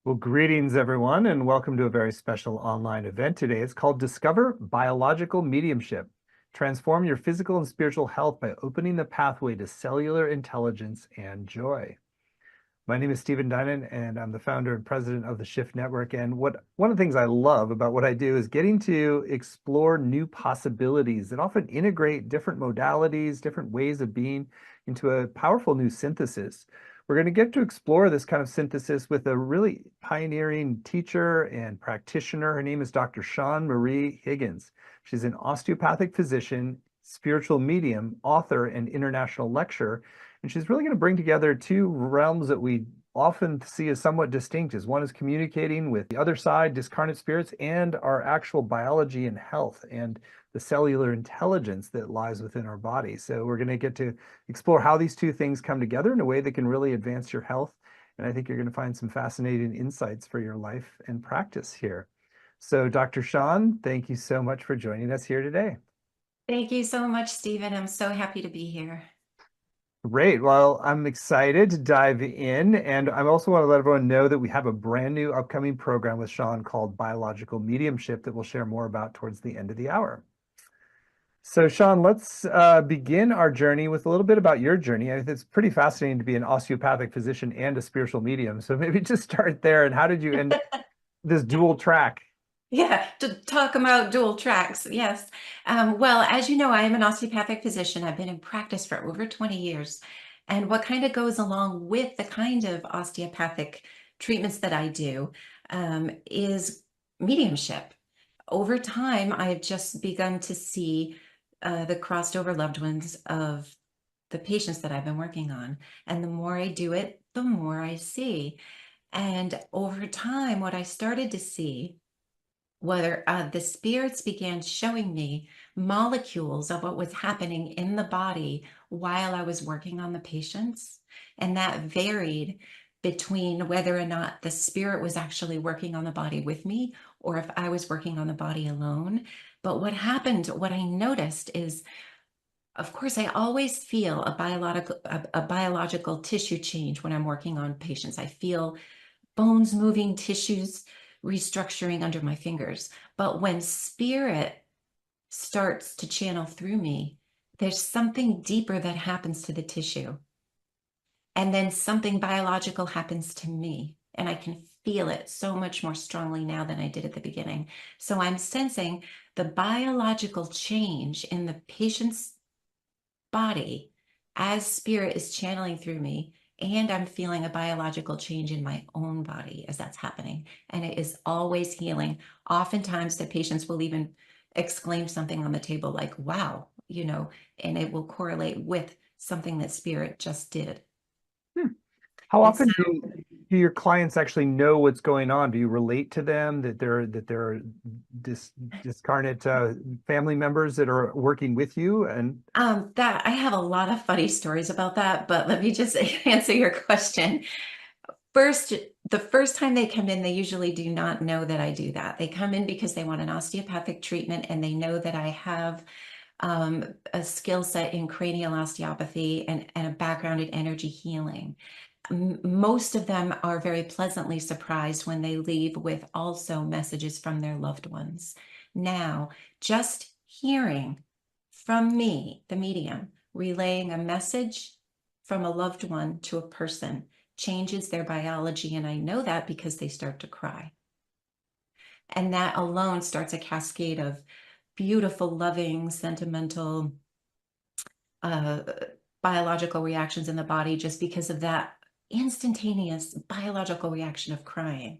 Well, greetings, everyone, and welcome to a very special online event today. It's called Discover Biological Mediumship. Transform your physical and spiritual health by opening the pathway to cellular intelligence and joy. My name is Stephen Dinan, and I'm the founder and president of the Shift Network. And one of the things I love about what I do is getting to explore new possibilities that often integrate different modalities, different ways of being into a powerful new synthesis. We're going to get to explore this kind of synthesis with a really pioneering teacher and practitioner. Her name is Dr. Shawn Marie Higgins. She's an osteopathic physician, spiritual medium, author, and international lecturer. And she's really going to bring together two realms that we often see as somewhat distinct. As one is communicating with the other side, discarnate spirits, and our actual biology and health and the cellular intelligence that lies within our body. So we're going to get to explore how these two things come together in a way that can really advance your health. And I think you're going to find some fascinating insights for your life and practice here. So Dr. Shawn, thank you so much for joining us here today. Thank you so much, Stephen. I'm so happy to be here. Great. Well, I'm excited to dive in. And I also want to let everyone know that we have a brand new upcoming program with Shawn called Biological Mediumship that we'll share more about towards the end of the hour. So, Shawn, let's begin our journey with a little bit about your journey. I think it's pretty fascinating to be an osteopathic physician and a spiritual medium. So maybe just start there. And how did you end up this dual track? Yeah, to talk about dual tracks. Yes. Well, as you know, I am an osteopathic physician. I've been in practice for over 20 years. And what kind of goes along with the kind of osteopathic treatments that I do is mediumship. Over time, I've just begun to see the crossed over loved ones of the patients that I've been working on. And the more I do it, the more I see. And over time, what I started to see, whether the spirits began showing me molecules of what was happening in the body while I was working on the patients. And that varied between whether or not the spirit was actually working on the body with me or if I was working on the body alone. But what happened, what I noticed is, of course, I always feel a biological tissue change when I'm working on patients. I feel bones moving, tissues restructuring under my fingers. But when spirit starts to channel through me, there's something deeper that happens to the tissue. And then something biological happens to me. And I can feel it so much more strongly now than I did at the beginning. So I'm sensing the biological change in the patient's body as spirit is channeling through me, and I'm feeling a biological change in my own body as that's happening. And it is always healing. Oftentimes the patients will even exclaim something on the table like, wow, and it will correlate with something that spirit just did. How And so often do your clients actually know what's going on? Do you relate to them that they're discarnate family members that are working with you? And that I have a lot of funny stories about that, but let me just answer your question. First, the first time they come in, they usually do not know that I do that. They come in because they want an osteopathic treatment and they know that I have a skill set in cranial osteopathy and a background in energy healing. Most of them are very pleasantly surprised when they leave with also messages from their loved ones. Now, just hearing from me, the medium, relaying a message from a loved one to a person changes their biology. And I know that because they start to cry. And that alone starts a cascade of beautiful, loving, sentimental, uh, biological reactions in the body just because of that instantaneous biological reaction of crying.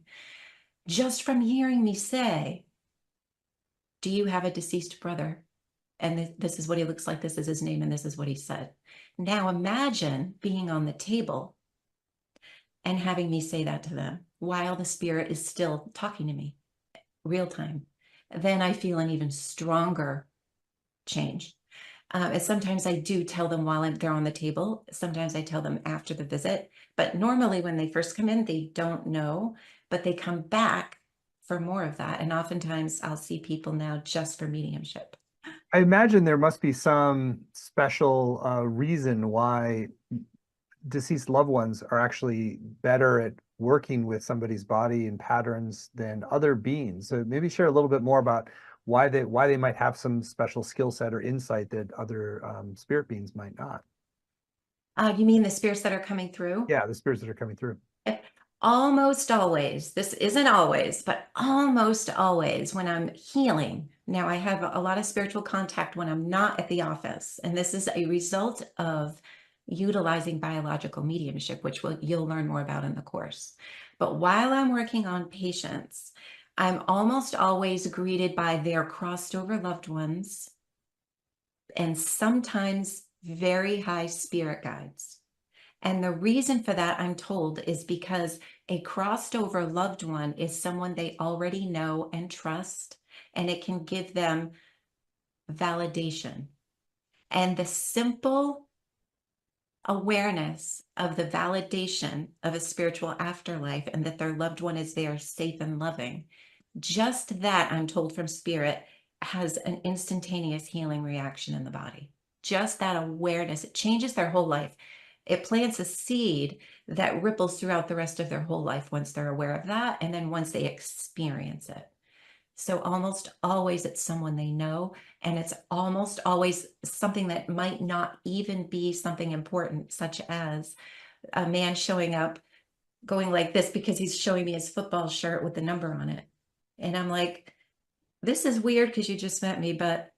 Just from hearing me say, do you have a deceased brother? And this is what he looks like, this is his name, and this is what he said. Now imagine being on the table and having me say that to them while the spirit is still talking to me, real time. Then I feel an even stronger change. And sometimes I do tell them while they're on the table. Sometimes I tell them after the visit. But normally when they first come in, they don't know, but they come back for more of that. And oftentimes I'll see people now just for mediumship. I imagine there must be some special reason why deceased loved ones are actually better at working with somebody's body and patterns than other beings. So maybe share a little bit more about why they might have some special skill set or insight that other spirit beings might not. You mean the spirits that are coming through? Yeah, the spirits that are coming through. Almost always, this isn't always, but almost always when I'm healing. Now, I have a lot of spiritual contact when I'm not at the office, and this is a result of utilizing biological mediumship, which you'll learn more about in the course. But while I'm working on patients, I'm almost always greeted by their crossed over loved ones and sometimes very high spirit guides. And the reason for that, I'm told, is because a crossed over loved one is someone they already know and trust, and it can give them validation. And the simple awareness of the validation of a spiritual afterlife and that their loved one is there safe and loving, just that, I'm told from spirit, has an instantaneous healing reaction in the body. Just that awareness, it changes their whole life. It plants a seed that ripples throughout the rest of their whole life once they're aware of that, and then once they experience it. So almost always it's someone they know, and it's almost always something that might not even be something important, such as a man showing up going like this because he's showing me his football shirt with the number on it. And I'm like, this is weird because you just met me, but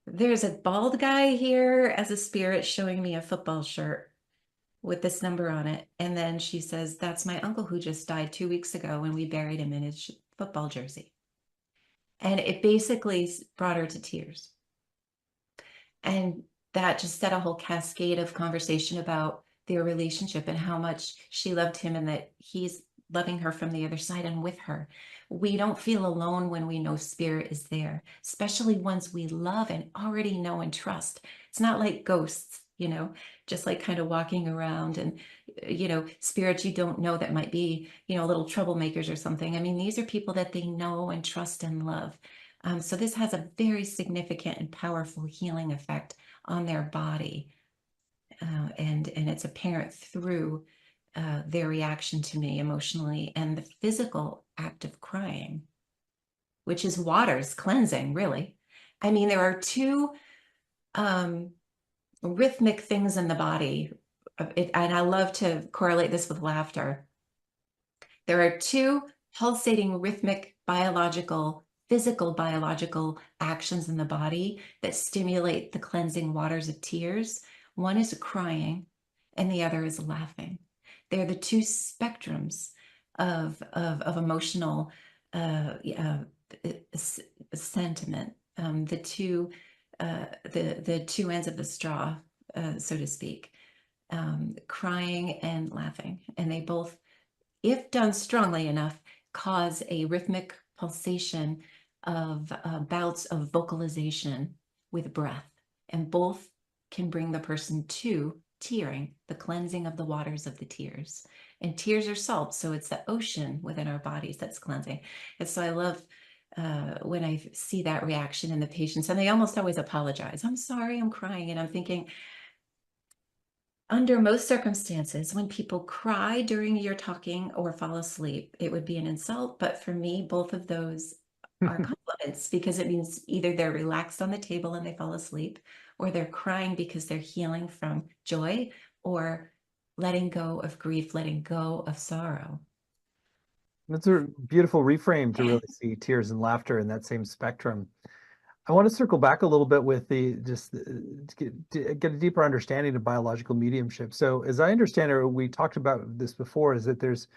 there's a bald guy here as a spirit showing me a football shirt with this number on it. And then she says, that's my uncle who just died 2 weeks ago, and we buried him in his football jersey. And it basically brought her to tears. And that just set a whole cascade of conversation about their relationship and how much she loved him and that he's loving her from the other side and with her. We don't feel alone when we know spirit is there, especially ones we love and already know and trust. It's not like ghosts, just like kind of walking around and, spirits you don't know that might be, little troublemakers or something. I mean, these are people that they know and trust and love. So this has a very significant and powerful healing effect on their body. And it's apparent through their reaction to me emotionally and the physical act of crying, which is water's cleansing, really. I mean, there are two rhythmic things in the body, and I love to correlate this with laughter. There are two pulsating rhythmic physical biological actions in the body that stimulate the cleansing waters of tears. One is crying and the other is laughing. They're the two spectrums of emotional sentiment, the two ends of the straw, so to speak, crying and laughing. And they both, if done strongly enough, cause a rhythmic pulsation of bouts of vocalization with breath. And both can bring the person to tearing, the cleansing of the waters of the tears. And tears are salt, so it's the ocean within our bodies that's cleansing. And so I love when I see that reaction in the patients, and they almost always apologize. I'm sorry, I'm crying. And I'm thinking, under most circumstances, when people cry during your talking or fall asleep, it would be an insult. But for me, both of those are compliments because it means either they're relaxed on the table and they fall asleep, or they're crying because they're healing from joy or letting go of grief, letting go of sorrow. That's a beautiful reframe to really see tears and laughter in that same spectrum. I want to circle back a little bit with to get a deeper understanding of biological mediumship. So as I understand it, we talked about this before, is that there's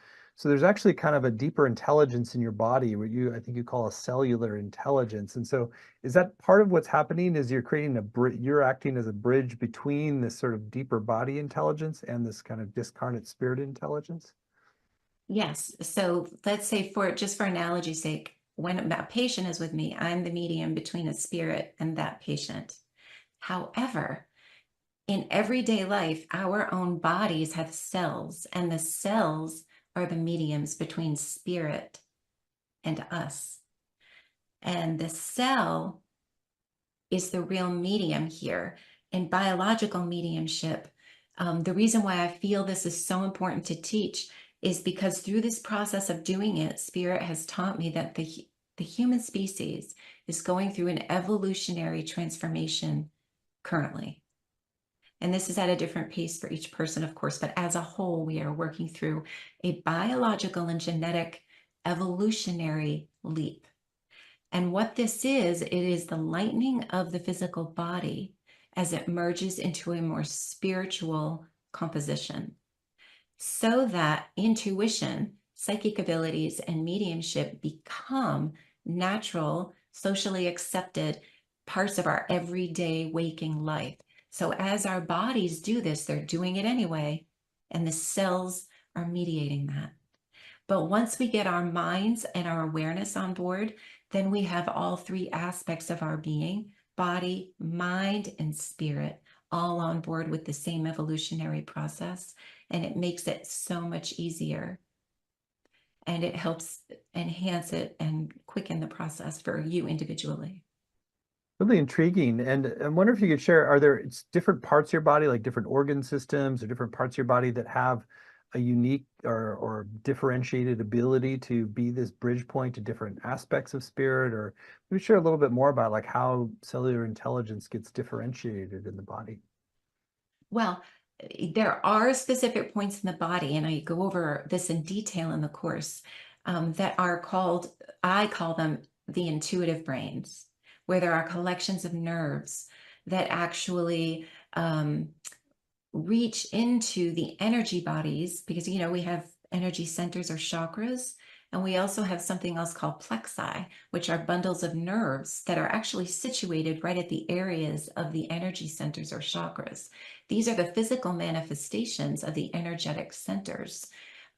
actually kind of a deeper intelligence in your body, what I think you call a cellular intelligence. And so is that part of what's happening? Is you're acting as a bridge between this sort of deeper body intelligence and this kind of discarnate spirit intelligence? Yes. So let's say, for analogy's sake, when a patient is with me, I'm the medium between a spirit and that patient. However, in everyday life, our own bodies have cells, and the cells are the mediums between spirit and us. And the cell is the real medium here. In biological mediumship, The reason why I feel this is so important to teach is because through this process of doing it, Spirit has taught me that the human species is going through an evolutionary transformation currently. And this is at a different pace for each person, of course, but as a whole, we are working through a biological and genetic evolutionary leap. And what this is, it is the lightening of the physical body as it merges into a more spiritual composition, so that intuition, psychic abilities, and mediumship become natural, socially accepted parts of our everyday waking life. So as our bodies do this, they're doing it anyway, and the cells are mediating that. But once we get our minds and our awareness on board, then we have all three aspects of our being, body, mind, and spirit, all on board with the same evolutionary process. And it makes it so much easier. And it helps enhance it and quicken the process for you individually. Really intriguing. And I wonder if you could share, are there different parts of your body, like different organ systems or different parts of your body that have a unique or differentiated ability to be this bridge point to different aspects of spirit? Or maybe share a little bit more about like how cellular intelligence gets differentiated in the body. Well, there are specific points in the body, and I go over this in detail in the course, that are called, I call them the intuitive brains, where there are collections of nerves that actually reach into the energy bodies, because, you know, we have energy centers or chakras, and we also have something else called plexi, which are bundles of nerves that are actually situated right at the areas of the energy centers or chakras. These are the physical manifestations of the energetic centers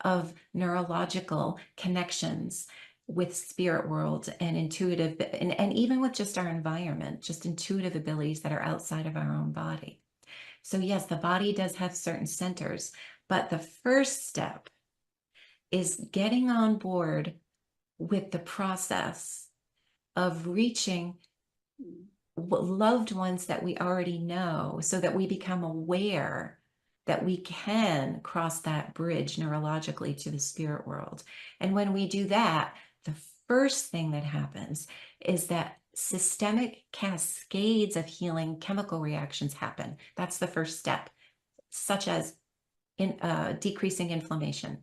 of neurological connections with spirit world and intuitive, and even with just our environment, just intuitive abilities that are outside of our own body. So yes, the body does have certain centers, but the first step is getting on board with the process of reaching loved ones that we already know, so that we become aware that we can cross that bridge neurologically to the spirit world. And when we do that, the first thing that happens is that systemic cascades of healing chemical reactions happen. That's the first step, such as decreasing inflammation,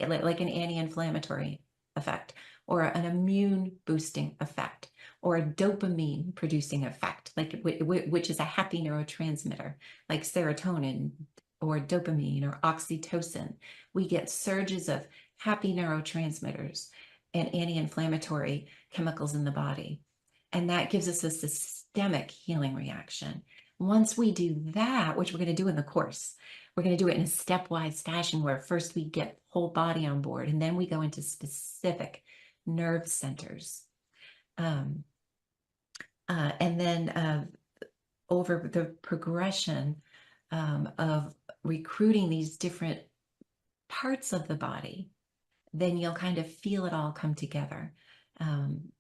like an anti-inflammatory effect, or an immune boosting effect, or a dopamine producing effect, like which is a happy neurotransmitter, like serotonin or dopamine or oxytocin. We get surges of happy neurotransmitters and anti-inflammatory chemicals in the body. And that gives us a systemic healing reaction. Once we do that, which we're going to do in the course, we're going to do it in a stepwise fashion where first we get whole body on board, and then we go into specific nerve centers. And then over the progression of recruiting these different parts of the body, then you'll kind of feel it all come together.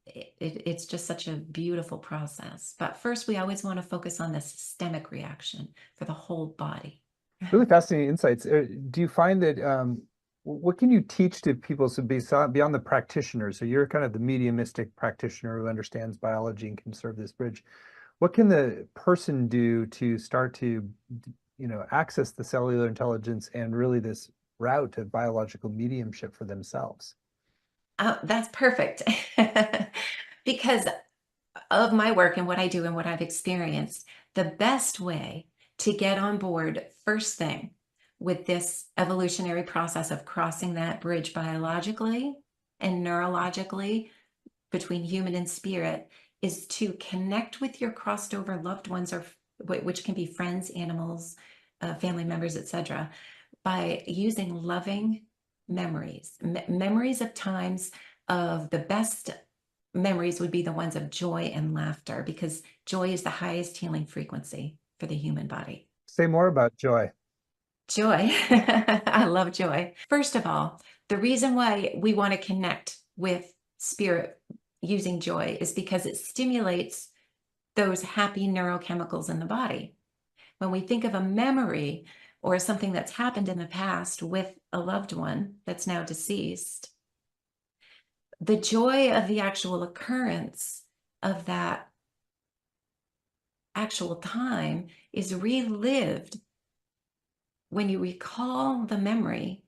It's just such a beautiful process. But first, we always want to focus on the systemic reaction for the whole body. Really fascinating insights. Do you find that what can you teach to people so beyond the practitioner? So you're kind of the mediumistic practitioner who understands biology and can serve this bridge. What can the person do to start to, access the cellular intelligence and really this route of biological mediumship for themselves? That's perfect. Because of my work and what I do and what I've experienced, the best way to get on board first thing with this evolutionary process of crossing that bridge biologically and neurologically between human and spirit is to connect with your crossed over loved ones, or which can be friends, animals, family members, etc., by using loving memories, memories of times of the best memories would be the ones of joy and laughter, because joy is the highest healing frequency for the human body. Say more about joy. Joy. I love joy. First of all, the reason why we want to connect with spirit using joy is because it stimulates those happy neurochemicals in the body. When we think of a memory, or something that's happened in the past with a loved one that's now deceased, the joy of the actual occurrence of that actual time is relived when you recall the memory.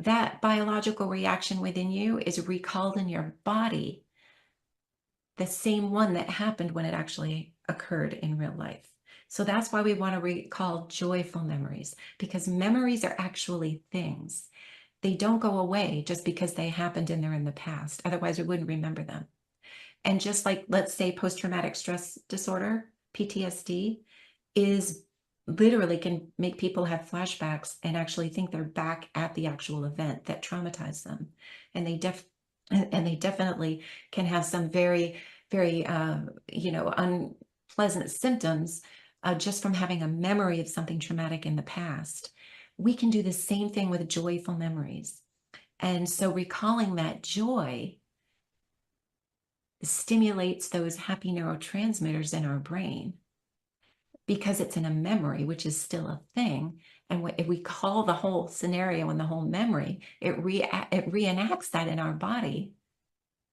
That biological reaction within you is recalled in your body, the same one that happened when it actually occurred in real life. So that's why we want to recall joyful memories, because memories are actually things. They don't go away just because they happened and they're in the past. Otherwise, we wouldn't remember them. And just like, let's say, post-traumatic stress disorder, PTSD, is literally can make people have flashbacks and actually think they're back at the actual event that traumatized them. And they definitely can have some very, very, unpleasant symptoms just from having a memory of something traumatic in the past. We can do the same thing with joyful memories. And so recalling that joy stimulates those happy neurotransmitters in our brain because it's in a memory, which is still a thing. And if we call the whole scenario and the whole memory, it reenacts that in our body,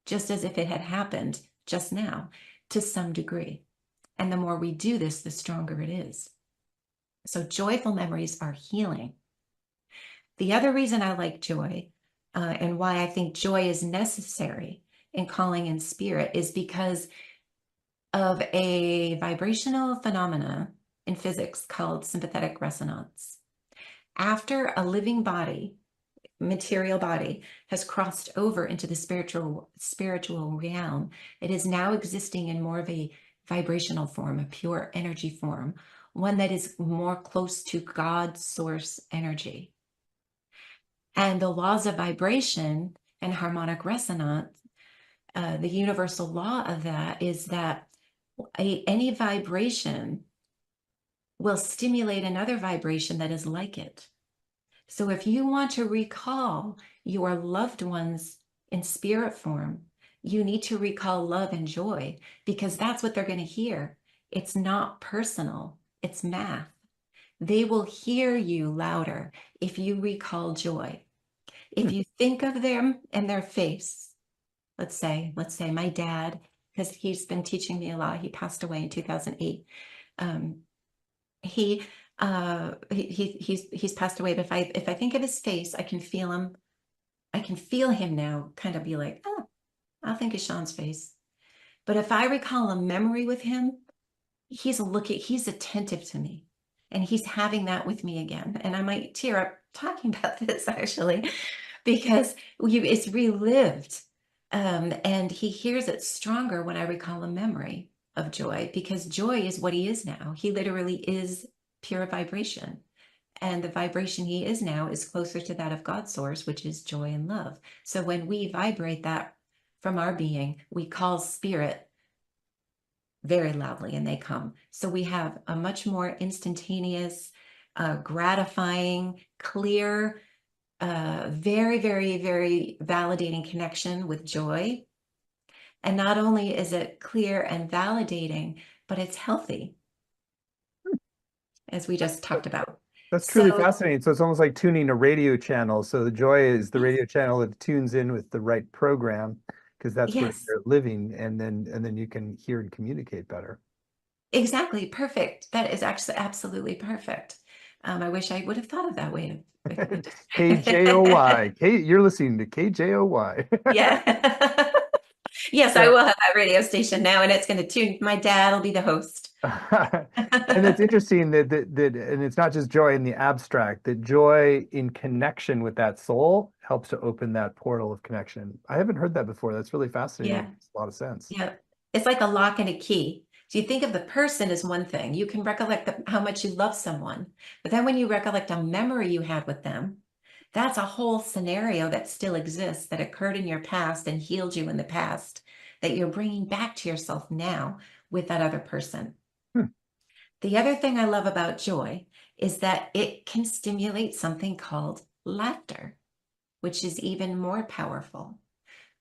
just as if it had happened just now to some degree. And the more we do this, the stronger it is. So joyful memories are healing. The other reason I like joy and why I think joy is necessary in calling in spirit is because of a vibrational phenomena in physics called sympathetic resonance. After a living body, material body, has crossed over into the spiritual realm, it is now existing in more of a vibrational form, a pure energy form, one that is more close to God's source energy. And the laws of vibration and harmonic resonance, the universal law of that is that any vibration will stimulate another vibration that is like it. So if you want to recall your loved ones in spirit form, you need to recall love and joy, because that's what they're going to hear. It's not personal, it's math. They will hear you louder if you recall joy. If you think of them and their face, let's say my dad, because he's been teaching me a lot. He passed away in 2008. He's passed away, but if I think of his face, I can feel him. I can feel him now kind of be like, oh, I'll think of Shawn's face. But if I recall a memory with him, he's attentive to me, and he's having that with me again. And I might tear up talking about this actually, because it's relived. And he hears it stronger when I recall a memory of joy, because joy is what he is now. He literally is pure vibration. And the vibration he is now is closer to that of God's source, which is joy and love. So when we vibrate that from our being, we call spirit very loudly and they come. So we have a much more instantaneous, gratifying, clear, very, very, very validating connection with joy. And not only is it clear and validating, but it's healthy, as we just talked about. That's truly So fascinating. So it's almost like tuning a radio channel. So the joy is the radio channel that tunes in with the right program, because that's where yes, you're living, and then you can hear and communicate better. exactly. Perfect. That is actually absolutely perfect. I wish I would have thought of that way of KJOY. You're listening to KJOY. yeah. Yes, I So, will have that radio station now, and it's going to tune. My dad will be the host. and it's interesting that and it's not just joy in the abstract, that joy in connection with that soul helps to open that portal of connection. I haven't heard that before. That's really fascinating. It Yeah. makes a lot of sense. Yeah. It's like a lock and a key. So you think of the person as one thing. You can recollect how much you love someone. But then when you recollect a memory you had with them, that's a whole scenario that still exists, that occurred in your past and healed you in the past, that you're bringing back to yourself now with that other person. Hmm. The other thing I love about joy is that it can stimulate something called laughter, which is even more powerful,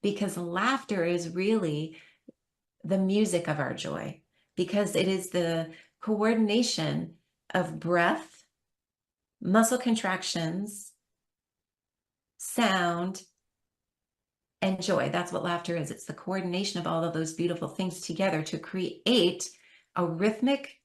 because laughter is really the music of our joy, because it is the coordination of breath muscle contractions, sound, and joy. That's what laughter is. It's the coordination of all of those beautiful things together to create a rhythmic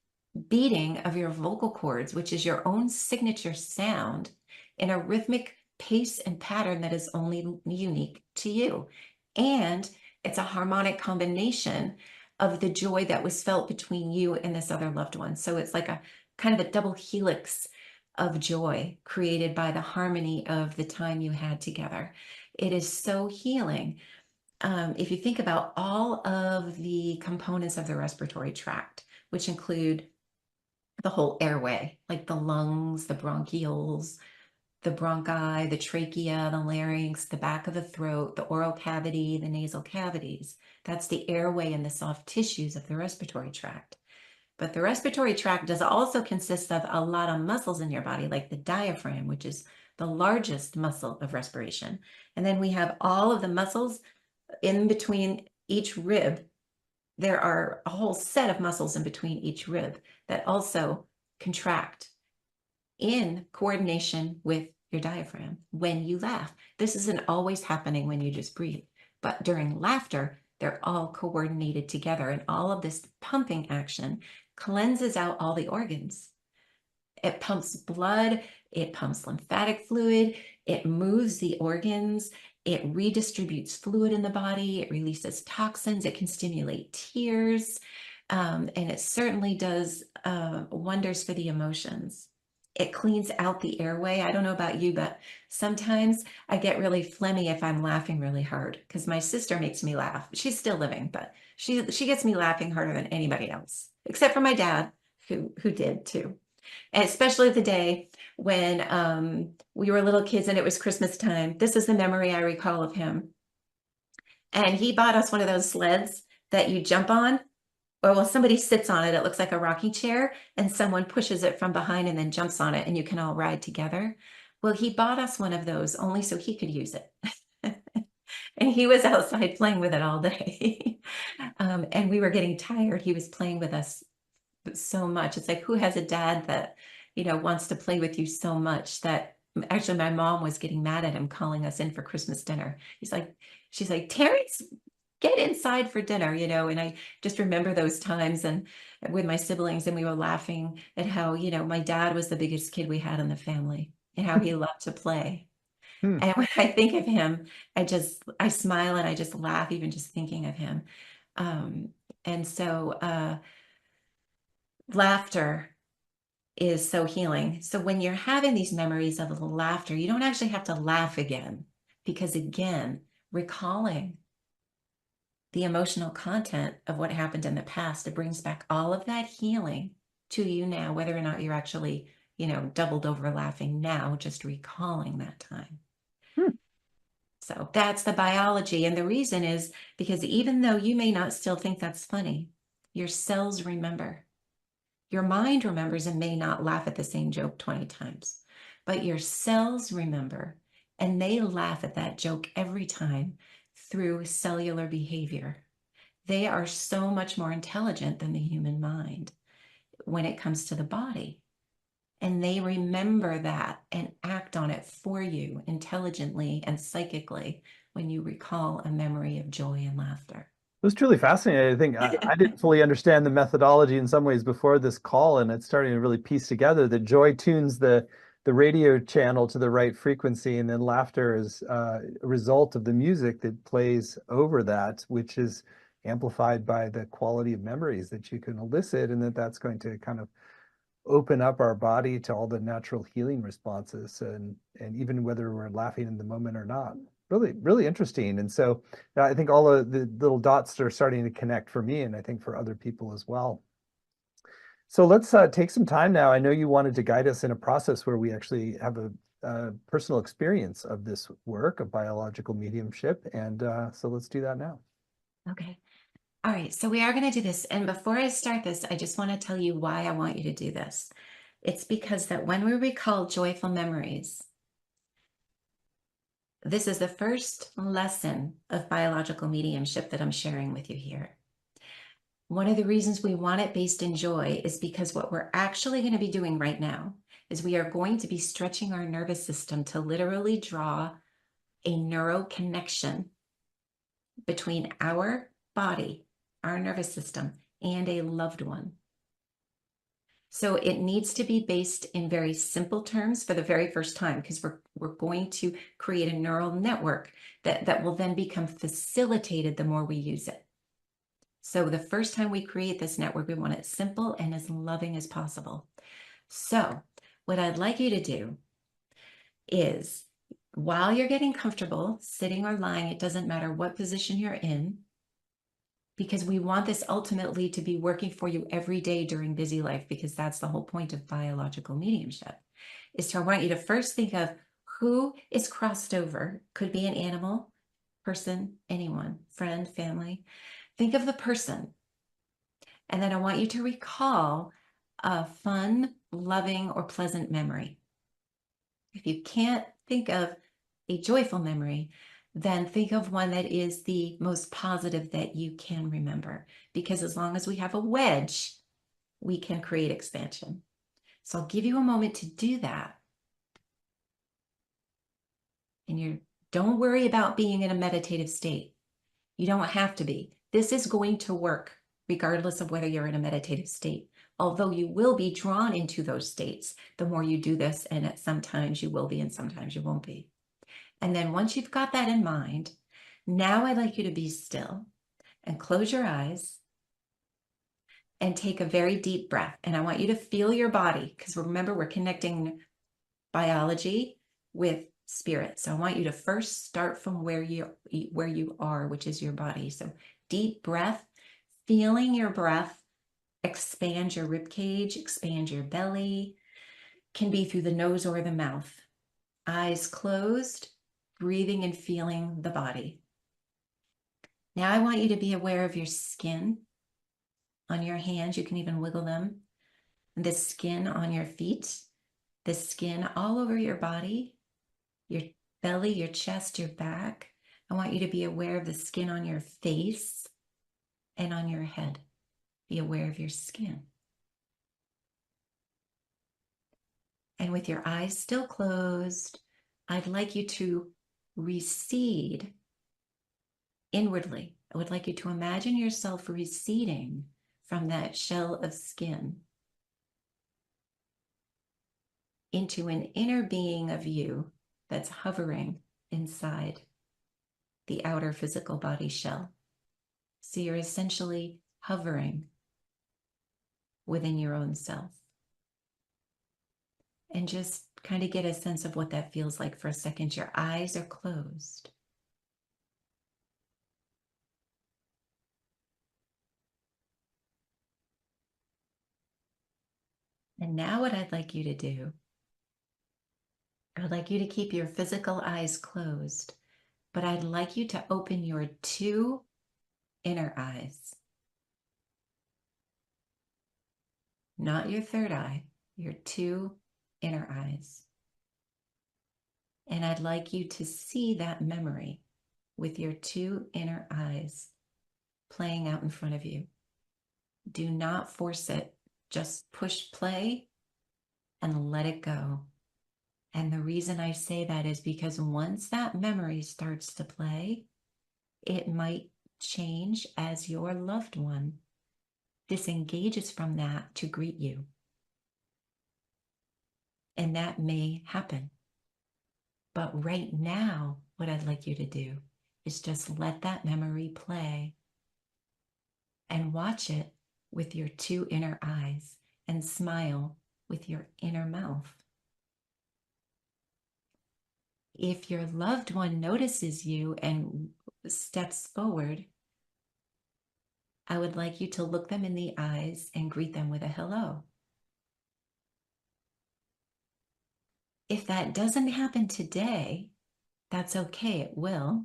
beating of your vocal cords, which is your own signature sound, in a rhythmic pace and pattern that is only unique to you. And it's a harmonic combination of the joy that was felt between you and this other loved one. So it's like a kind of a double helix of joy created by the harmony of the time you had together. It is so healing. If you think about all of the components of the respiratory tract, which include the whole airway, like the lungs, the bronchioles, the bronchi, the trachea, the larynx, the back of the throat, the oral cavity, the nasal cavities. That's the airway and the soft tissues of the respiratory tract. But the respiratory tract does also consist of a lot of muscles in your body, like the diaphragm, which is the largest muscle of respiration. And then we have all of the muscles in between each rib. There are a whole set of muscles in between each rib that also contract in coordination with your diaphragm when you laugh. This isn't always happening when you just breathe, but during laughter, they're all coordinated together, and all of this pumping action cleanses out all the organs. It pumps blood, it pumps lymphatic fluid, it moves the organs, it redistributes fluid in the body, it releases toxins, it can stimulate tears, and it certainly does wonders for the emotions. It cleans out the airway. I don't know about you, but sometimes I get really phlegmy if I'm laughing really hard, because my sister makes me laugh. She's still living, but she gets me laughing harder than anybody else, except for my dad, who did too. And especially the day when we were little kids and it was Christmas time. This is the memory I recall of him. And he bought us one of those sleds that you jump on, or well, somebody sits on it. It looks like a rocking chair, and someone pushes it from behind and then jumps on it, and you can all ride together. Well, he bought us one of those only so he could use it. And he was outside playing with it all day. And we were getting tired. He was playing with us so much. It's like, who has a dad that, wants to play with you so much that actually my mom was getting mad at him calling us in for Christmas dinner. She's like, Terrence, get inside for dinner, and I just remember those times and with my siblings, and we were laughing at how, my dad was the biggest kid we had in the family and how he loved to play. Hmm. And when I think of him, I smile and I just laugh, even just thinking of him. And so laughter is so healing. So when you're having these memories of laughter, you don't actually have to laugh again, because again, recalling the emotional content of what happened in the past, it brings back all of that healing to you now, whether or not you're actually, doubled over laughing now, just recalling that time. Hmm. So that's the biology. And the reason is because even though you may not still think that's funny, your cells remember. Your mind remembers and may not laugh at the same joke 20 times, but your cells remember, and they laugh at that joke every time through cellular behavior. They are so much more intelligent than the human mind when it comes to the body. And they remember that and act on it for you intelligently and psychically when you recall a memory of joy and laughter. It was truly fascinating. I think I didn't fully understand the methodology in some ways before this call, and it's starting to really piece together that joy tunes the radio channel to the right frequency, and then laughter is a result of the music that plays over that, which is amplified by the quality of memories that you can elicit, and that's going to kind of open up our body to all the natural healing responses, and even whether we're laughing in the moment or not. Really, really interesting. And so I think all of the little dots are starting to connect for me, and I think for other people as well. So let's take some time now. I know you wanted to guide us in a process where we actually have a personal experience of this work of biological mediumship. And so let's do that now. Okay. All right, so we are going to do this. And before I start this, I just want to tell you why I want you to do this. It's because that when we recall joyful memories, this is the first lesson of biological mediumship that I'm sharing with you here. One of the reasons we want it based in joy is because what we're actually going to be doing right now is we are going to be stretching our nervous system to literally draw a neural connection between our body, our nervous system, and a loved one. So it needs to be based in very simple terms for the very first time, because we're going to create a neural network that will then become facilitated the more we use it. So the first time we create this network, we want it simple and as loving as possible. So what I'd like you to do is, while you're getting comfortable, sitting or lying, it doesn't matter what position you're in, because we want this ultimately to be working for you every day during busy life, because that's the whole point of biological mediumship, is to, I want you to first think of who is crossed over. Could be an animal, person, anyone, friend, family. Think of the person. And then I want you to recall a fun, loving, or pleasant memory. If you can't think of a joyful memory, then think of one that is the most positive that you can remember. Because as long as we have a wedge, we can create expansion. So I'll give you a moment to do that. And don't worry about being in a meditative state. You don't have to be. This is going to work regardless of whether you're in a meditative state. Although you will be drawn into those states the more you do this, and at sometimes you will be and sometimes you won't be. And then once you've got that in mind, now I'd like you to be still and close your eyes and take a very deep breath. And I want you to feel your body, because remember, we're connecting biology with spirit. So I want you to first start from where you are, which is your body. So deep breath, feeling your breath expand your rib cage, expand your belly. Can be through the nose or the mouth. Eyes closed, breathing and feeling the body. Now I want you to be aware of your skin on your hands. You can even wiggle them. And the skin on your feet, the skin all over your body, your belly, your chest, your back. I want you to be aware of the skin on your face and on your head. Be aware of your skin. And with your eyes still closed, I'd like you to recede inwardly. I would like you to imagine yourself receding from that shell of skin into an inner being of you that's hovering inside the outer physical body shell. So you're essentially hovering within your own self. And just kind of get a sense of what that feels like for a second. Your eyes are closed. And now what I'd like you to do, I would like you to keep your physical eyes closed, but I'd like you to open your two inner eyes. Not your third eye, your two inner eyes. And I'd like you to see that memory with your two inner eyes playing out in front of you. Do not force it. Just push play and let it go. And the reason I say that is because once that memory starts to play, it might change as your loved one disengages from that to greet you. And that may happen. But right now, what I'd like you to do is just let that memory play and watch it with your two inner eyes and smile with your inner mouth. If your loved one notices you and steps forward, I would like you to look them in the eyes and greet them with a hello. If that doesn't happen today, that's okay, it will.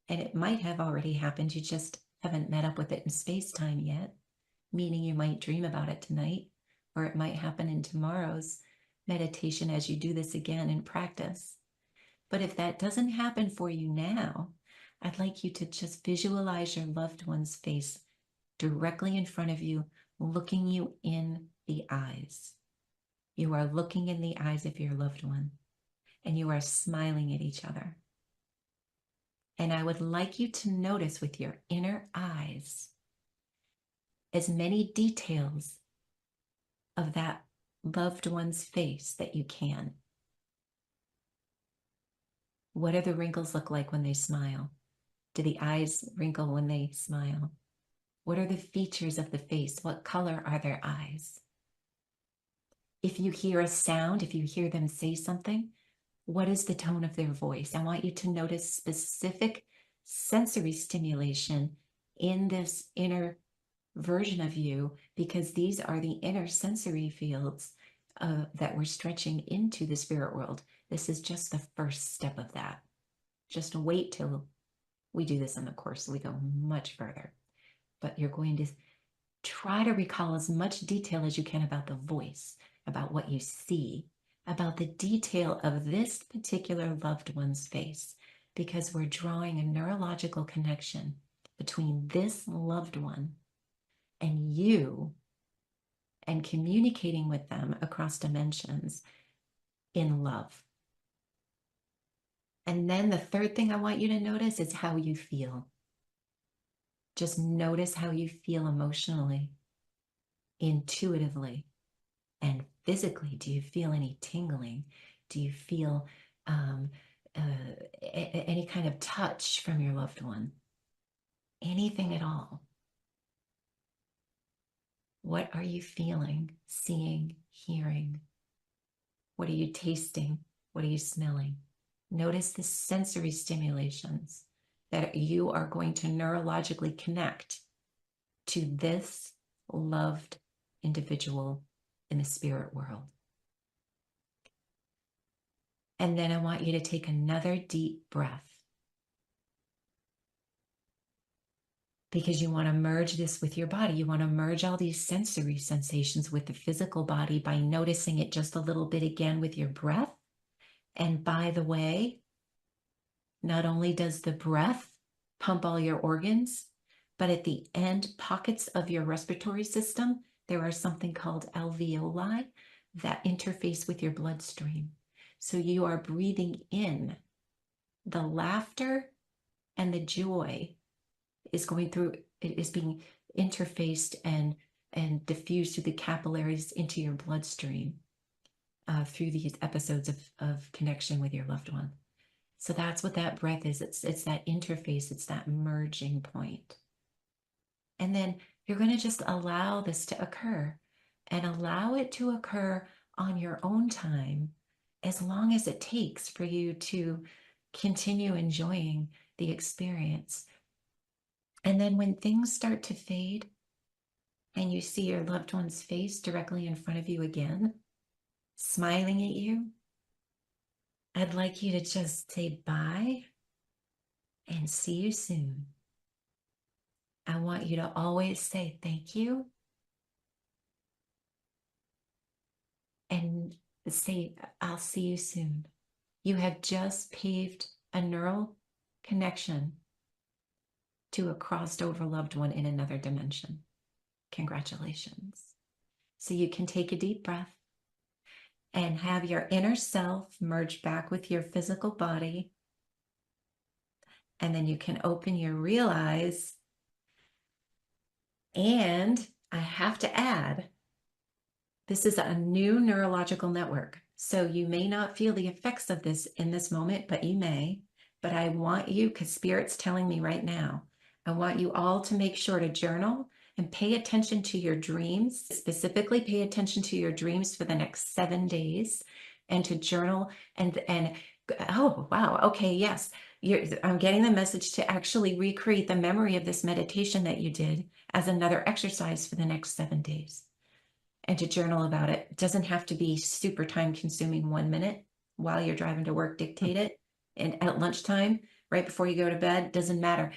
And it might have already happened. You just haven't met up with it in space-time yet, meaning you might dream about it tonight, or it might happen in tomorrow's meditation as you do this again in practice. But if that doesn't happen for you now, I'd like you to just visualize your loved one's face directly in front of you, looking you in the eyes. You are looking in the eyes of your loved one, and you are smiling at each other. And I would like you to notice with your inner eyes as many details of that loved one's face that you can. What do the wrinkles look like when they smile? Do the eyes wrinkle when they smile? What are the features of the face? What color are their eyes? If you hear a sound, if you hear them say something, what is the tone of their voice? I want you to notice specific sensory stimulation in this inner version of you, because these are the inner sensory fields that we're stretching into the spirit world. This is just the first step of that. Just wait till we do this in the course. We go much further. But you're going to try to recall as much detail as you can about the voice, about what you see, about the detail of this particular loved one's face, because we're drawing a neurological connection between this loved one and you, and communicating with them across dimensions in love. And then the third thing I want you to notice is how you feel. Just notice how you feel emotionally, intuitively, and physically. Do you feel any tingling? Do you feel any kind of touch from your loved one? Anything at all? What are you feeling, seeing, hearing? What are you tasting? What are you smelling? Notice the sensory stimulations that you are going to neurologically connect to this loved individual in the spirit world. And then I want you to take another deep breath, because you want to merge this with your body. You want to merge all these sensory sensations with the physical body by noticing it just a little bit again with your breath. And by the way, not only does the breath pump all your organs, but at the end pockets of your respiratory system, there are something called alveoli that interface with your bloodstream. So you are breathing in the laughter, and the joy is going through, it is being interfaced and diffused through the capillaries into your bloodstream through these episodes of connection with your loved one. So that's what that breath is. It's that interface. It's that merging point. And then you're going to just allow this to occur, and allow it to occur on your own time, as long as it takes for you to continue enjoying the experience. And then when things start to fade and you see your loved one's face directly in front of you again, smiling at you, I'd like you to just say bye and see you soon. I want you to always say thank you and say, I'll see you soon. You have just paved a neural connection to a crossed over loved one in another dimension. Congratulations. So you can take a deep breath and have your inner self merge back with your physical body. And then you can open your real eyes. And I have to add, this is a new neurological network. So you may not feel the effects of this in this moment, but you may. But I want you, because Spirit's telling me right now, I want you all to make sure to journal and pay attention to your dreams. Specifically, pay attention to your dreams for the next 7 days, and to journal and oh, wow. Okay, yes. I'm getting the message to actually recreate the memory of this meditation that you did as another exercise for the next 7 days, and to journal about it. It doesn't have to be super time consuming. 1 minute while you're driving to work, dictate it. And at lunchtime, right before you go to bed, doesn't matter.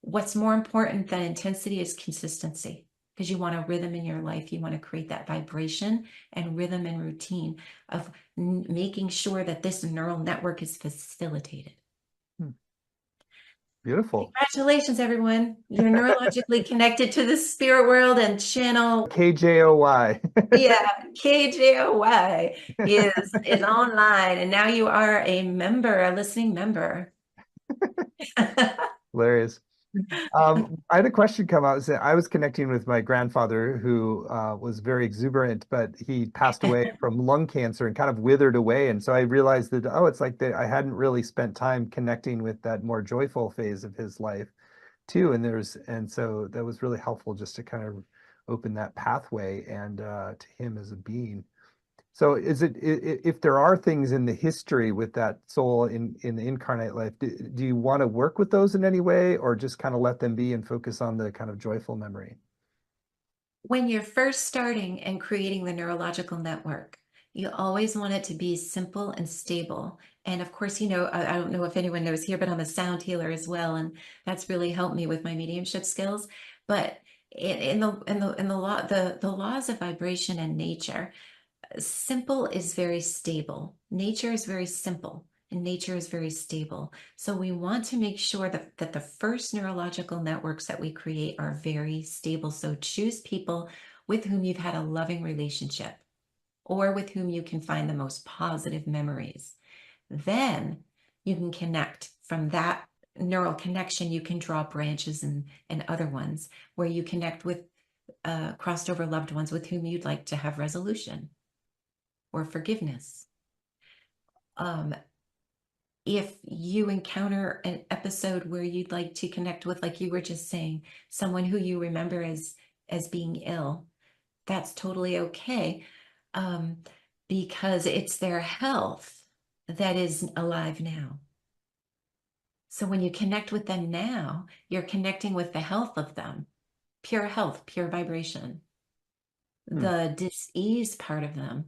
What's more important than intensity is consistency, because you want a rhythm in your life. You want to create that vibration and rhythm and routine of making sure that this neural network is facilitated. Beautiful. Congratulations, everyone. You're neurologically connected to the spirit world, and channel, KJOY. yeah, KJOY is online, and now you are a member, a listening member. Hilarious. I had a question come out. I was connecting with my grandfather who was very exuberant, but he passed away from lung cancer and kind of withered away. And so I realized that, oh, it's like I hadn't really spent time connecting with that more joyful phase of his life too. And so that was really helpful just to kind of open that pathway and to him as a being. So if there are things in the history with that soul in the incarnate life, do you want to work with those in any way or just kind of let them be and focus on the kind of joyful memory? When you're first starting and creating the neurological network, you always want it to be simple and stable. And of course, I don't know if anyone knows here, but I'm a sound healer as well, and that's really helped me with my mediumship skills. But in the laws of vibration and nature, simple is very stable. Nature is very simple and nature is very stable. So we want to make sure that the first neurological networks that we create are very stable. So choose people with whom you've had a loving relationship or with whom you can find the most positive memories. Then you can connect from that neural connection. You can draw branches and other ones where you connect with crossed over loved ones with whom you'd like to have resolution or forgiveness. Um, if you encounter an episode where you'd like to connect with, like you were just saying, someone who you remember as being ill, that's totally okay, because it's their health that is alive now. So when you connect with them now, you're connecting with the health of them, pure health, pure vibration. Hmm. The dis-ease part of them,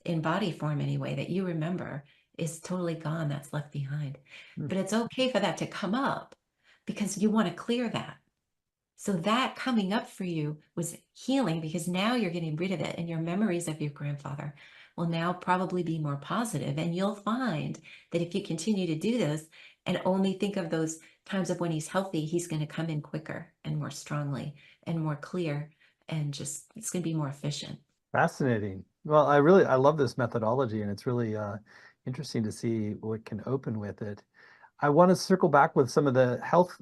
in body form anyway, that you remember is totally gone. That's left behind. Hmm. But it's okay for that to come up because you want to clear that. So that coming up for you was healing because now you're getting rid of it, and your memories of your grandfather will now probably be more positive. And you'll find that if you continue to do this and only think of those times of when he's healthy, he's going to come in quicker and more strongly and more clear, and just it's going to be more efficient. Fascinating. Well, I love this methodology and it's really interesting to see what can open with it. I want to circle back with some of the health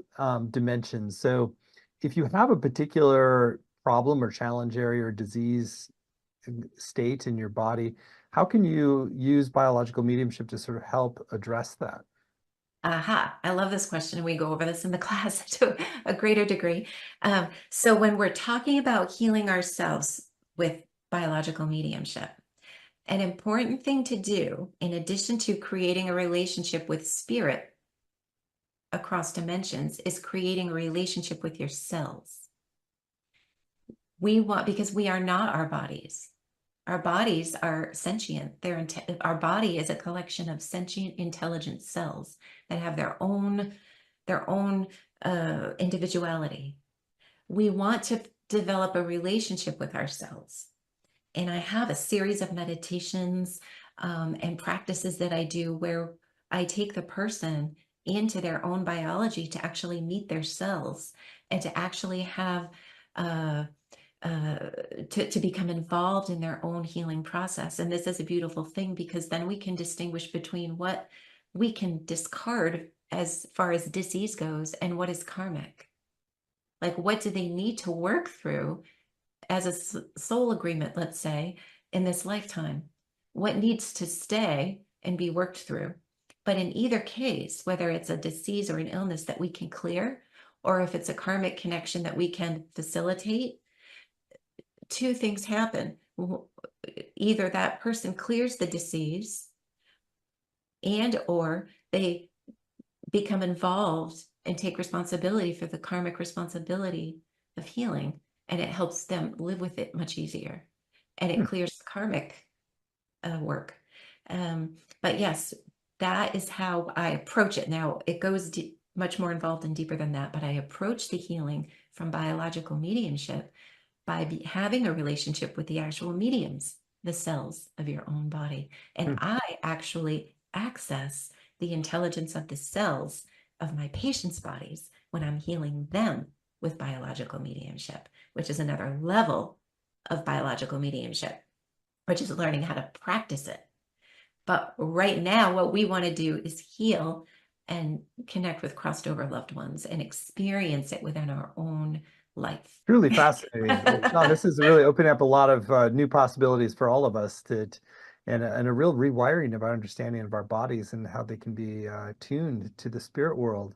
dimensions. So if you have a particular problem or challenge area or disease state in your body, how can you use biological mediumship to sort of help address that? Aha, I love this question. And we go over this in the class to a greater degree. So when we're talking about healing ourselves with biological mediumship, an important thing to do, in addition to creating a relationship with spirit across dimensions, is creating a relationship with your cells. Because we are not our bodies. Our bodies are sentient. Our body is a collection of sentient, intelligent cells that have their own individuality. We want to develop a relationship with ourselves. And I have a series of meditations and practices that I do where I take the person into their own biology to actually meet their cells and to actually have uh, to become involved in their own healing process. And this is a beautiful thing because then we can distinguish between what we can discard as far as disease goes and what is karmic. Like, what do they need to work through as a soul agreement, let's say, in this lifetime? What needs to stay and be worked through? But in either case, whether it's a disease or an illness that we can clear, or if it's a karmic connection that we can facilitate, two things happen. Either that person clears the disease and or they become involved and take responsibility for the karmic responsibility of healing, and it helps them live with it much easier, and it Hmm. clears the karmic work. But yes, that is how I approach it. Now it goes much more involved and deeper than that, but I approach the healing from biological mediumship by having a relationship with the actual mediums, the cells of your own body. And Hmm. I actually access the intelligence of the cells of my patients' bodies when I'm healing them with biological mediumship, which is another level of biological mediumship, which is learning how to practice it. But right now, what we want to do is heal and connect with crossed over loved ones and experience it within our own life. Truly fascinating. Well, Shawn, this is really opening up a lot of new possibilities for all of us and a real rewiring of our understanding of our bodies and how they can be tuned to the spirit world.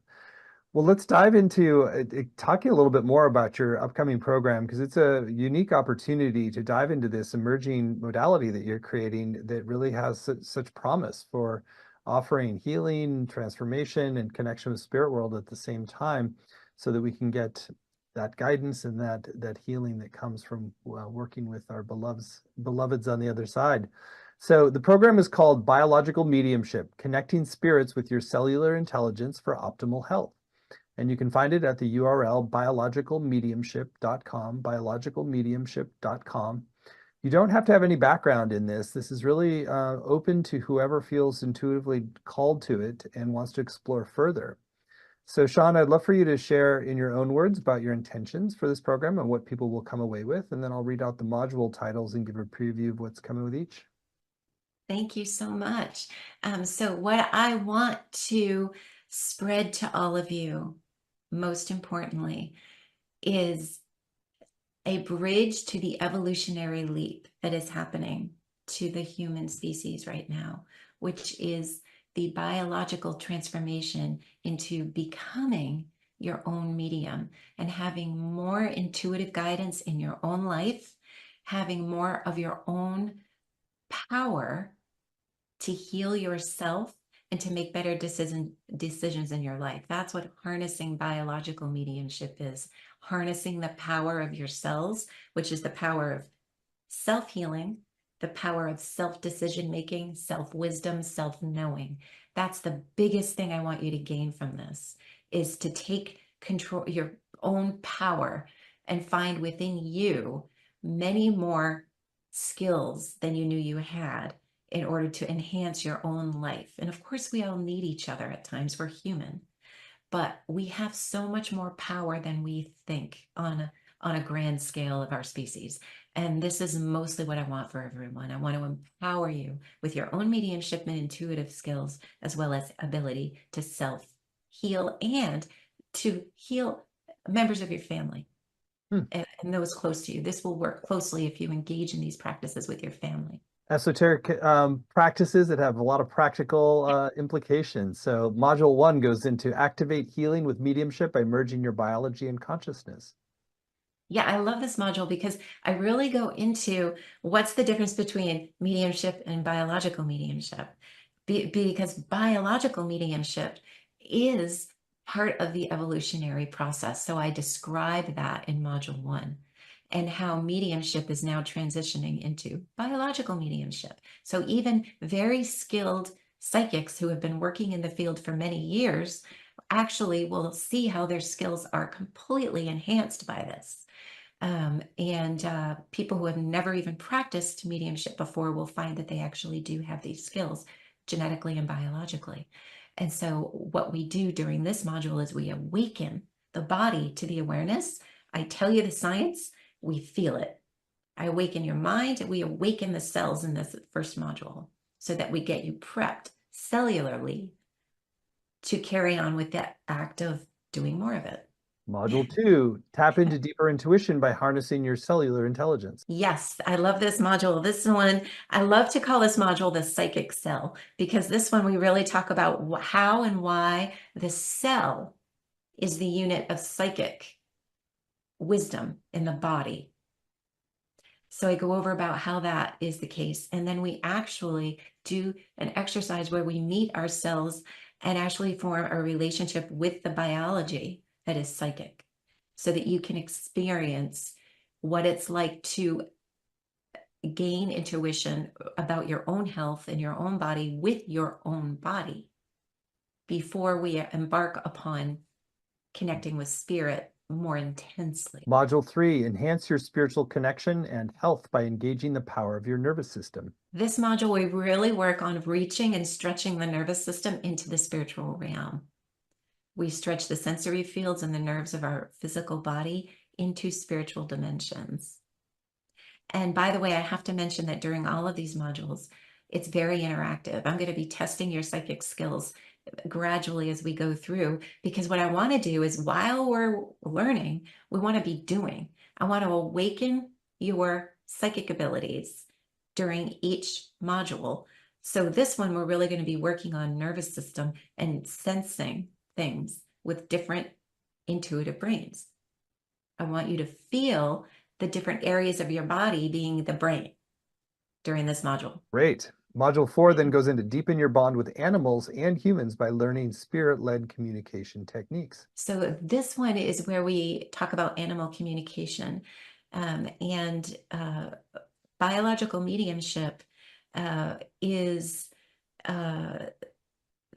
Well, let's dive into talking a little bit more about your upcoming program because it's a unique opportunity to dive into this emerging modality that you're creating that really has such promise for offering healing, transformation, and connection with spirit world at the same time, so that we can get that guidance and that healing that comes from working with our beloveds on the other side. So the program is called Biological Mediumship, Connecting Spirits with Your Cellular Intelligence for Optimal Health. And you can find it at the URL biologicalmediumship.com, biologicalmediumship.com. You don't have to have any background in this. This is really open to whoever feels intuitively called to it and wants to explore further. So, Shawn, I'd love for you to share in your own words about your intentions for this program and what people will come away with. And then I'll read out the module titles and give a preview of what's coming with each. Thank you so much. So what I want to spread to all of you, most importantly, is a bridge to the evolutionary leap that is happening to the human species right now, which is the biological transformation into becoming your own medium and having more intuitive guidance in your own life, having more of your own power to heal yourself and to make better decisions in your life. That's what harnessing biological mediumship is. Harnessing the power of your cells, which is the power of self-healing, the power of self-decision making, self-wisdom, self-knowing. That's the biggest thing I want you to gain from this, is to take control, your own power, and find within you many more skills than you knew you had in order to enhance your own life. And of course, we all need each other at times. We're human, but we have so much more power than we think on a grand scale of our species. And this is mostly what I want for everyone. I want to empower you with your own mediumship and intuitive skills, as well as ability to self-heal and to heal members of your family and those close to you. This will work closely if you engage in these practices with your family. Esoteric practices that have a lot of practical implications. So module 1 goes into activate healing with mediumship by merging your biology and consciousness. Yeah, I love this module because I really go into what's the difference between mediumship and biological mediumship. Because biological mediumship is part of the evolutionary process. So I describe that in module 1 and how mediumship is now transitioning into biological mediumship. So even very skilled psychics who have been working in the field for many years actually will see how their skills are completely enhanced by this. People who have never even practiced mediumship before will find that they actually do have these skills genetically and biologically. And so what we do during this module is we awaken the body to the awareness. I tell you the science, we feel it. I awaken your mind, and we awaken the cells in this first module so that we get you prepped cellularly to carry on with that act of doing more of it. Module 2, tap into deeper intuition by harnessing your cellular intelligence. Yes, I love this module. This one, I love to call this module the psychic cell, because this one we really talk about how and why the cell is the unit of psychic wisdom in the body. So I go over about how that is the case. And then we actually do an exercise where we meet our cells and actually form a relationship with the biology that is psychic, so that you can experience what it's like to gain intuition about your own health and your own body with your own body before we embark upon connecting with spirit more intensely. Module 3, enhance your spiritual connection and health by engaging the power of your nervous system. This module, we really work on reaching and stretching the nervous system into the spiritual realm. We stretch the sensory fields and the nerves of our physical body into spiritual dimensions. And by the way, I have to mention that during all of these modules, it's very interactive. I'm going to be testing your psychic skills gradually as we go through, because what I want to do is, while we're learning, we want to be doing. I want to awaken your psychic abilities during each module. So this one, we're really going to be working on nervous system and sensing things with different intuitive brains. I want you to feel the different areas of your body being the brain during this module. Great. Module 4 then goes into deepen your bond with animals and humans by learning spirit-led communication techniques. So this one is where we talk about animal communication, and biological mediumship is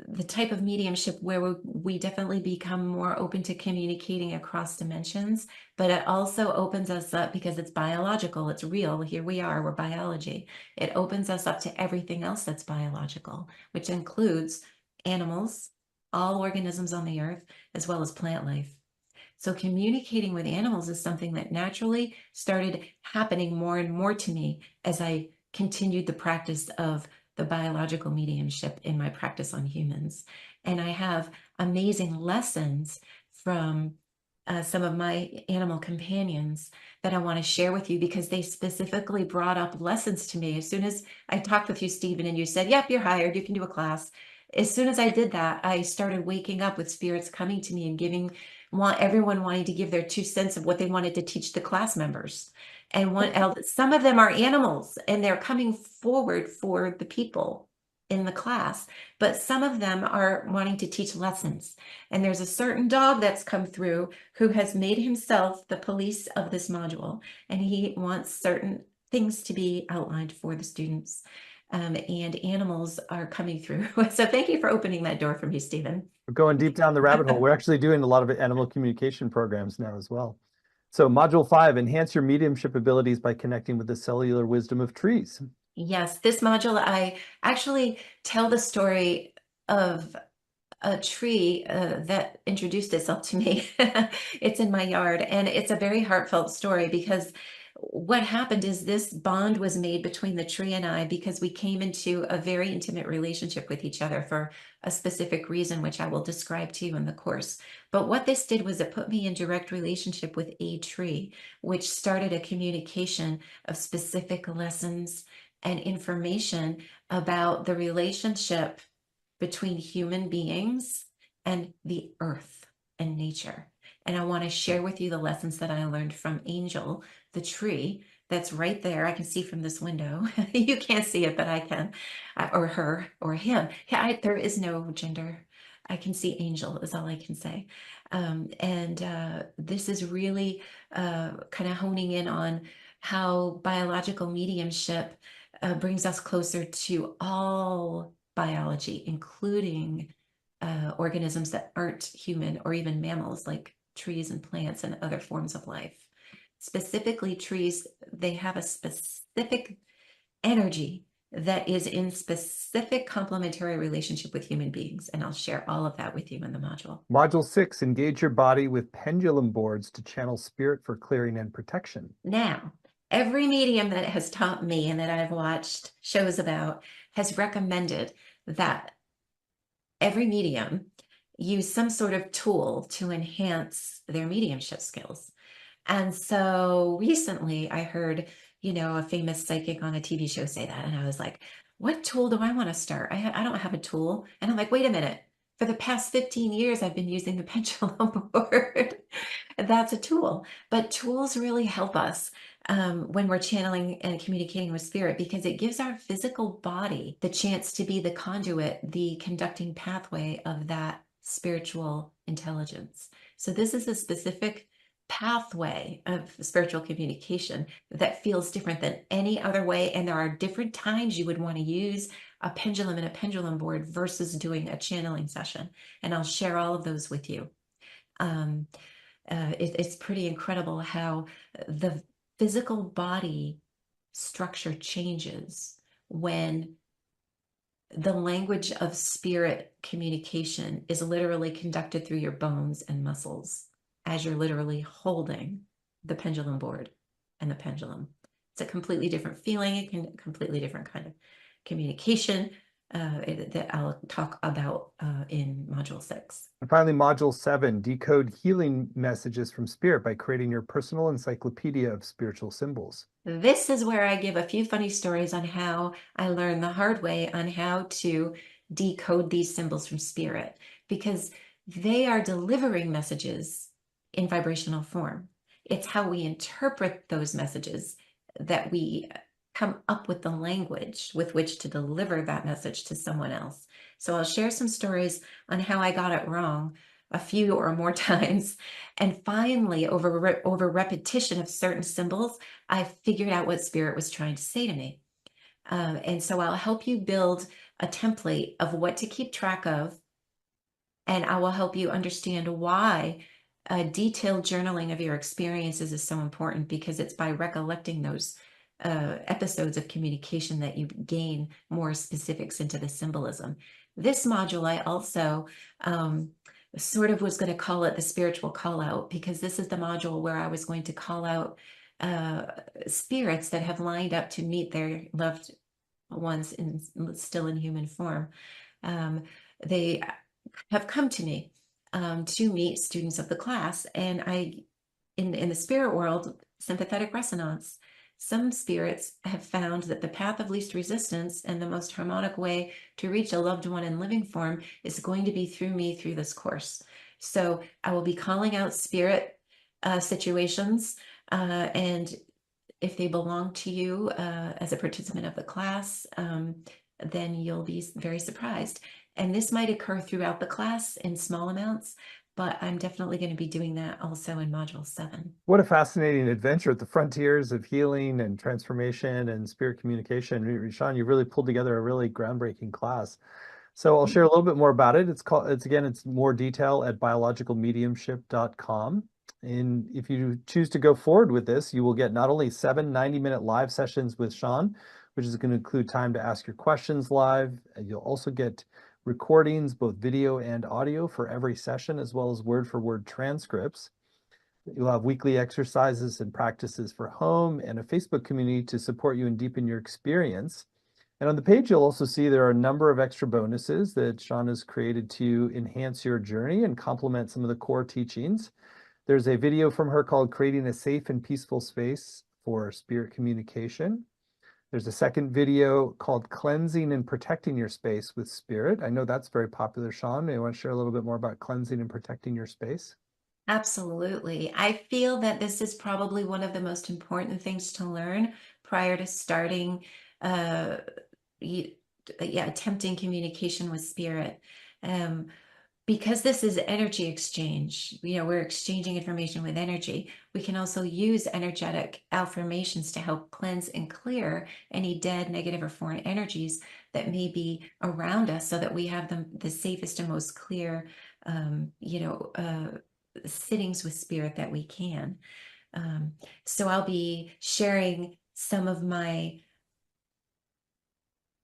the type of mediumship where we definitely become more open to communicating across dimensions, but it also opens us up, because it's biological, it's real. Here we are, we're biology. It opens us up to everything else that's biological, which includes animals, all organisms on the earth, as well as plant life. So communicating with animals is something that naturally started happening more and more to me as I continued the practice of the biological mediumship in my practice on humans. And I have amazing lessons from some of my animal companions that I want to share with you, because they specifically brought up lessons to me. As soon as I talked with you, Stephen, and you said, yep, you're hired, you can do a class. As soon as I did that, I started waking up with spirits coming to me and everyone wanting to give their 2 cents of what they wanted to teach the class members. And some of them are animals, and they're coming forward for the people in the class, but some of them are wanting to teach lessons. And there's a certain dog that's come through who has made himself the police of this module, and he wants certain things to be outlined for the students. And animals are coming through. So thank you for opening that door for me, Stephen. We're going deep down the rabbit hole. We're actually doing a lot of animal communication programs now as well. So module 5, enhance your mediumship abilities by connecting with the cellular wisdom of trees. Yes, this module, I actually tell the story of a tree that introduced itself to me. It's in my yard, and it's a very heartfelt story, because what happened is this bond was made between the tree and I, because we came into a very intimate relationship with each other for a specific reason, which I will describe to you in the course. But what this did was it put me in direct relationship with a tree, which started a communication of specific lessons and information about the relationship between human beings and the earth and nature. And I want to share with you the lessons that I learned from Angel, the tree that's right there. I can see from this window. You can't see it, but I can, or her, or him. Yeah, there is no gender. I can see Angel is all I can say. This is really kind of honing in on how biological mediumship brings us closer to all biology, including organisms that aren't human, or even mammals like trees and plants and other forms of life. Specifically, trees, they have a specific energy that is in specific complementary relationship with human beings. And I'll share all of that with you in the module. Module 6, engage your body with pendulum boards to channel spirit for clearing and protection. Now, every medium that has taught me and that I've watched shows about has recommended that every medium use some sort of tool to enhance their mediumship skills. And so recently I heard, a famous psychic on a TV show say that. And I was like, what tool do I want to start? I don't have a tool. And I'm like, wait a minute. For the past 15 years, I've been using the pendulum board. That's a tool. But tools really help us when we're channeling and communicating with spirit, because it gives our physical body the chance to be the conduit, the conducting pathway of that spiritual intelligence. So this is a specific pathway of spiritual communication that feels different than any other way. And there are different times you would want to use a pendulum and a pendulum board versus doing a channeling session. And I'll share all of those with you. It's pretty incredible how the physical body structure changes when the language of spirit communication is literally conducted through your bones and muscles as you're literally holding the pendulum board and the pendulum. It's a completely different feeling, a completely different kind of communication that I'll talk about in Module 6. And finally, Module 7, decode healing messages from spirit by creating your personal encyclopedia of spiritual symbols. This is where I give a few funny stories on how I learned the hard way on how to decode these symbols from spirit, because they are delivering messages in vibrational form. It's how we interpret those messages that we come up with the language with which to deliver that message to someone else. So I'll share some stories on how I got it wrong a few or more times. And finally, over repetition of certain symbols, I figured out what spirit was trying to say to me. And so I'll help you build a template of what to keep track of. And I will help you understand why detailed journaling of your experiences is so important, because it's by recollecting those episodes of communication that you gain more specifics into the symbolism. This module, I also sort of was going to call it the spiritual call out, because this is the module where I was going to call out spirits that have lined up to meet their loved ones still in human form. They have come to me to meet students of the class, and in the spirit world, sympathetic resonance, some spirits have found that the path of least resistance and the most harmonic way to reach a loved one in living form is going to be through me through this course. So I will be calling out spirit situations, and if they belong to you as a participant of the class, then you'll be very surprised. And this might occur throughout the class in small amounts, but I'm definitely going to be doing that also in Module 7. What a fascinating adventure at the frontiers of healing and transformation and spirit communication. Shawn, you really pulled together a really groundbreaking class. So I'll share a little bit more about it. It's more detail at biologicalmediumship.com. And if you choose to go forward with this, you will get not only 7 90-minute live sessions with Shawn, which is going to include time to ask your questions live. You'll also get recordings, both video and audio, for every session, as well as word-for-word transcripts. You'll have weekly exercises and practices for home, and a Facebook community to support you and deepen your experience. And on the page, you'll also see there are a number of extra bonuses that Shawn has created to enhance your journey and complement some of the core teachings. There's a video from her called Creating a Safe and Peaceful Space for Spirit Communication. There's a second video called Cleansing and Protecting Your Space with Spirit. I know that's very popular. Shawn, you want to share a little bit more about cleansing and protecting your space? Absolutely. I feel that this is probably one of the most important things to learn prior to starting uh, attempting communication with spirit. Um, because this is energy exchange, we're exchanging information with energy. We can also use energetic affirmations to help cleanse and clear any dead, negative, or foreign energies that may be around us, so that we have the safest and most clear, sittings with spirit that we can. So I'll be sharing some of my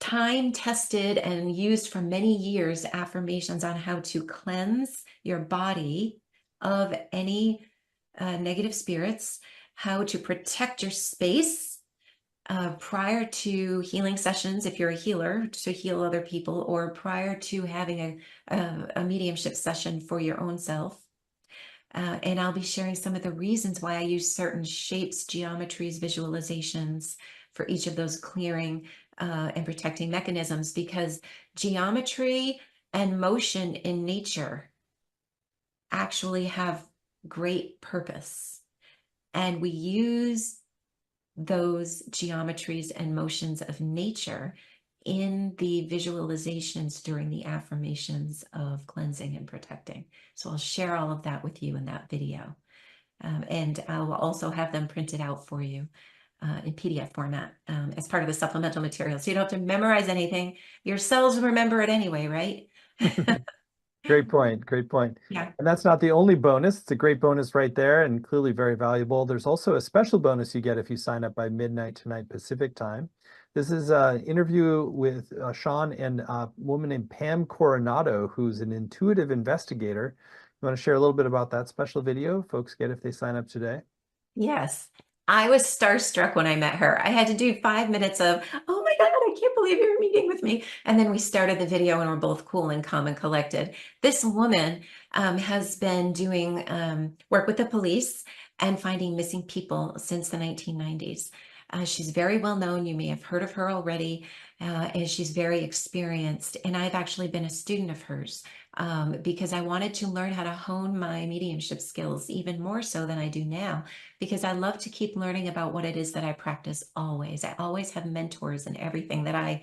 time-tested and used for many years affirmations on how to cleanse your body of any negative spirits, how to protect your space prior to healing sessions, if you're a healer, to heal other people, or prior to having a mediumship session for your own self. And I'll be sharing some of the reasons why I use certain shapes, geometries, visualizations for each of those clearing and protecting mechanisms, because geometry and motion in nature actually have great purpose. And we use those geometries and motions of nature in the visualizations during the affirmations of cleansing and protecting. So I'll share all of that with you in that video. And I will also have them printed out for you in PDF format as part of the supplemental material. So you don't have to memorize anything. Your cells remember it anyway, right? Great point. Great point. Yeah. And that's not the only bonus. It's a great bonus right there and clearly very valuable. There's also a special bonus you get if you sign up by midnight tonight Pacific time. This is an interview with Shawn and a woman named Pam Coronado, who's an intuitive investigator. You want to share a little bit about that special video folks get if they sign up today? Yes. I was starstruck when I met her. I had to do 5 minutes of, oh my God, I can't believe you're meeting with me. And then we started the video and we're both cool and calm and collected. This woman has been doing work with the police and finding missing people since the 1990s. She's very well known. You may have heard of her already, and she's very experienced. And I've actually been a student of hers because I wanted to learn how to hone my mediumship skills even more so than I do now, because I love to keep learning about what it is that I practice always. I always have mentors in everything that I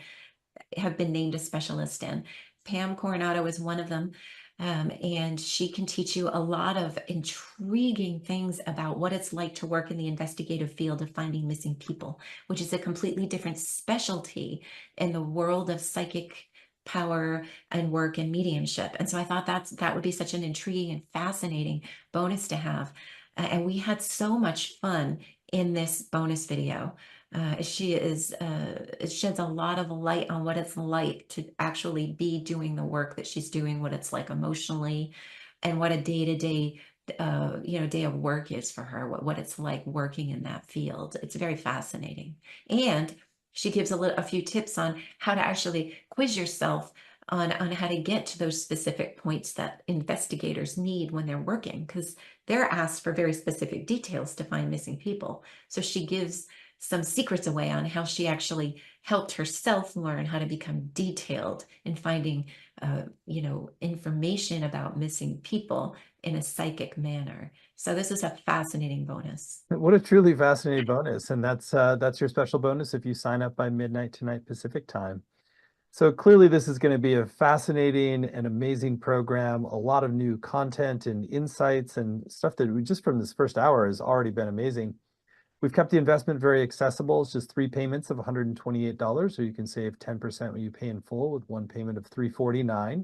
have been named a specialist in. Pam Coronado is one of them. And she can teach you a lot of intriguing things about what it's like to work in the investigative field of finding missing people, which is a completely different specialty in the world of psychic power and work and mediumship. And so I thought that would be such an intriguing and fascinating bonus to have. And we had so much fun in this bonus video. It sheds a lot of light on what it's like to actually be doing the work that she's doing, what it's like emotionally, and what a day-to-day day of work is for her, what it's like working in that field. It's very fascinating. And she gives a few tips on how to actually quiz yourself on how to get to those specific points that investigators need when they're working, because they're asked for very specific details to find missing people. So she gives some secrets away on how she actually helped herself learn how to become detailed in finding, information about missing people in a psychic manner. So this is a fascinating bonus. What a truly fascinating bonus. And that's your special bonus if you sign up by midnight tonight Pacific time. So clearly this is going to be a fascinating and amazing program, a lot of new content and insights and stuff that we just from this first hour has already been amazing. We've kept the investment very accessible. It's just 3 payments of $128, so you can save 10% when you pay in full with one payment of $349.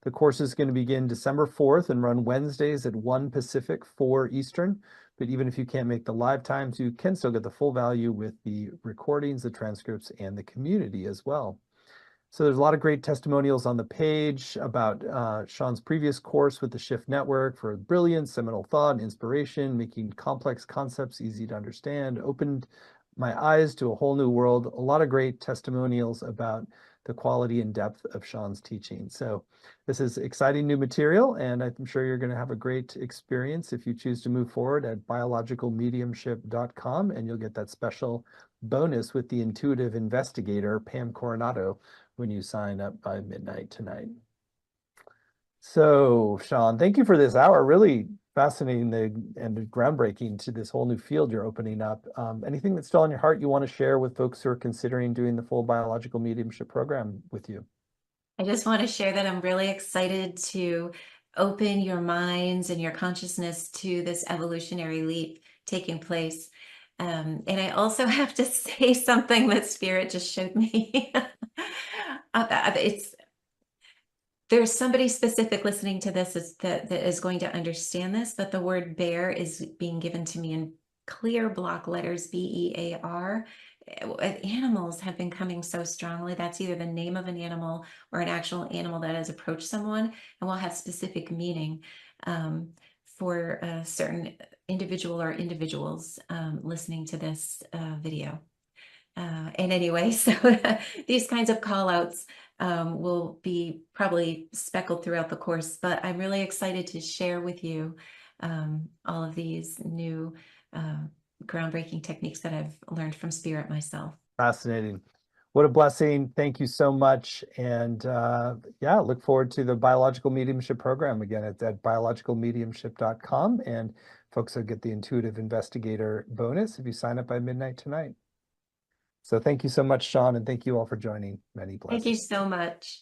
The course is going to begin December 4th and run Wednesdays at 1 Pacific, 4 Eastern. But even if you can't make the live times, you can still get the full value with the recordings, the transcripts, and the community as well. So there's a lot of great testimonials on the page about Shawn's previous course with the Shift Network for brilliance, seminal thought, and inspiration, making complex concepts easy to understand, opened my eyes to a whole new world. A lot of great testimonials about the quality and depth of Shawn's teaching. So this is exciting new material, and I'm sure you're going to have a great experience if you choose to move forward at biologicalmediumship.com, and you'll get that special bonus with the intuitive investigator, Pam Coronado, when you sign up by midnight tonight. So, Shawn, thank you for this hour. Really fascinating and groundbreaking to this whole new field you're opening up. Anything that's still on your heart you want to share with folks who are considering doing the full biological mediumship program with you? I just want to share that I'm really excited to open your minds and your consciousness to this evolutionary leap taking place. And I also have to say something that Spirit just showed me. There's somebody specific listening to this that is going to understand this, but the word bear is being given to me in clear block letters, B-E-A-R. Animals have been coming so strongly. That's either the name of an animal or an actual animal that has approached someone and will have specific meaning for a certain individual or individuals listening to this video. And anyway, so these kinds of call outs will be probably speckled throughout the course, but I'm really excited to share with you all of these new groundbreaking techniques that I've learned from Spirit myself. Fascinating. What a blessing. Thank you so much. And yeah, look forward to the biological mediumship program. Again, it's at biologicalmediumship.com. And folks will get the intuitive investigator bonus if you sign up by midnight tonight. So thank you so much, Shawn, and thank you all for joining. Many blessings. Thank you so much.